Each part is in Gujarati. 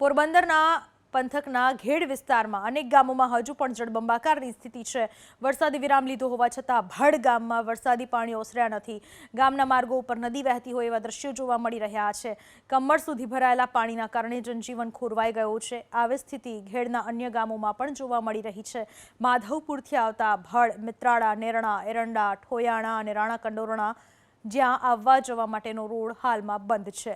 પોરબંદરના પંથકના ઘેડ વિસ્તારમાં અનેક ગામોમાં હજુ પણ જળબંબાકારની સ્થિતિ છે। વરસાદી વિરામ લીધો હોવા છતાં ભડ ગામમાં વરસાદી પાણી ઓસર્યા નથી। ગામના માર્ગો ઉપર નદી વહેતી હોય એવા દ્રશ્યો જોવા મળી રહ્યા છે। કમર સુધી ભરાયેલા પાણીના કારણે જનજીવન ખોરવાઈ ગયું છે। આવી સ્થિતિ ઘેડના અન્ય ગામોમાં પણ જોવા મળી રહી છે। માધવપુરથી આવતા ભડ, મિત્રાળા, નેરણા, એરંડા, ઠોયાણા અને રાણા કંડોરણા જ્યાં આવવા જવા માટેનો રોડ હાલમાં બંધ છે।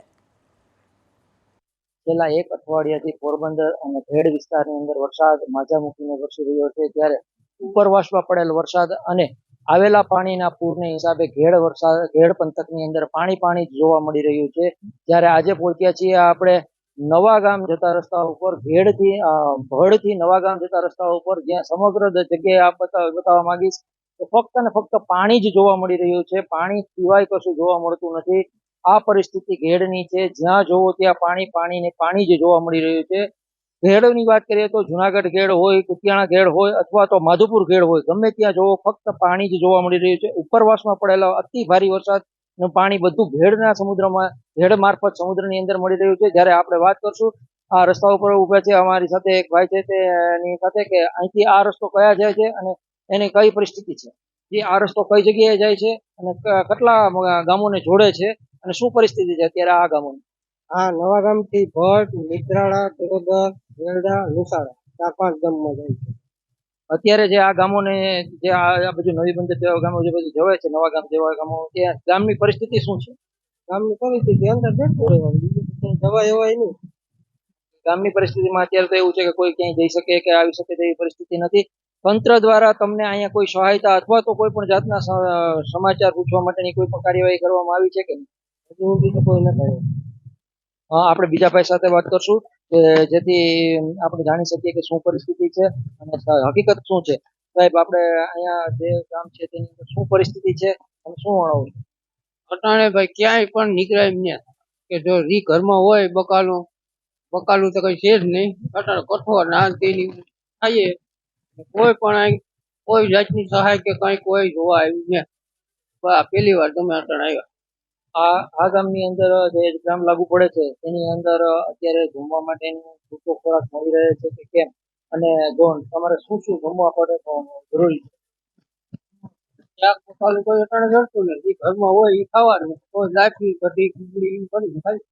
છેલ્લા એક અઠવાડિયાથી પોરબંદર અને ભેડ વિસ્તારની અંદર વરસાદ માજા મૂકીને વરસી રહ્યો છે, ત્યારે ઉપરવાસમાં પડેલ વરસાદ અને આવેલા પાણીના પૂરને હિસાબે ઘેડ પંથકની અંદર પાણી જોવા મળી રહ્યું છે। જ્યારે આજે પહોંચ્યા છીએ આપણે નવા ગામ જતા રસ્તા ઉપર, ભડથી નવા ગામ જતા રસ્તા ઉપર, જ્યાં સમગ્ર જગ્યાએ આપ બતાવવા માંગીશ કે ફક્ત ને ફક્ત પાણી જ જોવા મળી રહ્યું છે। પાણી સિવાય કશું જોવા મળતું નથી। આ પરિસ્થિતિ ઘેડની છે, જ્યાં જોવો ત્યાં પાણી જ જોવા મળી રહ્યું છે। ઘેડની વાત કરીએ તો જુનાગઢ ઘેડ હોય, કુતિયાણા ઘેડ હોય અથવા તો માધુપુર ઘેડ હોય, ગમે ત્યાં જોવો ફક્ત પાણી જ જોવા મળી રહ્યું છે। ઉપરવાસમાં પડેલા અતિ ભારે વરસાદનું પાણી બધું ઘેડ મારફત સમુદ્રની અંદર મળી રહ્યું છે। જ્યારે આપણે વાત કરશું આ રસ્તા ઉપર ઉભા છે અમારી સાથે એક ભાઈ છે, તેની સાથે કે અહીંથી આ રસ્તો કયા જાય છે અને એની કઈ પરિસ્થિતિ છે, જે આ રસ્તો કઈ જગ્યાએ જાય છે અને કેટલા ગામોને જોડે છે અને શું પરિસ્થિતિ છે અત્યારે આ ગામોની। આ નવા ગામ થી ભટ્ટ, મિત્રાળા, તરોદર, વેરડા, લુસાડા 4-5 ગામમાં જાય છે। અત્યારે જે આ ગામોને જે આ બધું નવી બંદર જેવા ગામો જે બધું જવાય છે, નવા ગામ જેવા ગામો, ત્યાં ગામની પરિસ્થિતિ શું છે? ગામની પરિસ્થિતિ અંદર બેઠું રહેવાનું, બીજું કઈ જવાય એવાય નહીં। ગામની પરિસ્થિતિમાં અત્યારે તો એવું છે કે કોઈ ક્યાંય જઈ શકે કે આવી શકે તેવી પરિસ્થિતિ નથી। તંત્ર દ્વારા તમને અહીંયા કોઈ સહાયતા અથવા તો કોઈ પણ જાતના સમાચાર પૂછવા માટેની કોઈ પણ કાર્યવાહી કરવામાં આવી છે કે હજી સુધી તો કોઈ નથી આવ્યું। આપણે બીજા ભાઈ સાથે વાત કરશું કે જેથી આપણે જાણી શકીએ કે શું પરિસ્થિતિ છે અને હકીકત શું છે। સાહેબ, આપણે અહીંયા જે ગામ છે તેની અંદર શું પરિસ્થિતિ છે અને શું વર્ણવું છે? અટાણે ભાઈ ક્યાંય પણ નીકળાય એમ નહીં કે જો રી ઘરમાં હોય બકાલું તો કઈ છે જ નહીં। અટાણે કઠોળ ના તેની ખાઈએ, કોઈ પણ કોઈ જાતની સહાય કે કઈ કોઈ જોવા આવ્યું નહીં। પહેલી વાર તમે અટાણે આવ્યા। આ ગામની અંદર જે ગ્રામ લાગુ પડે છે તેની અંદર અત્યારે જમવા માટેનું પૂરતો ખોરાક મળી રહે છે કે કેમ, અને જો તમારે શું જમવા પડે તો જરૂરી છે? શાક મસાલું કોઈ અટાણે જડતું નથી, ઘરમાં હોય એ ખાવાનું, કોઈ લાપી કઢી ખીચડી બની ખાલી।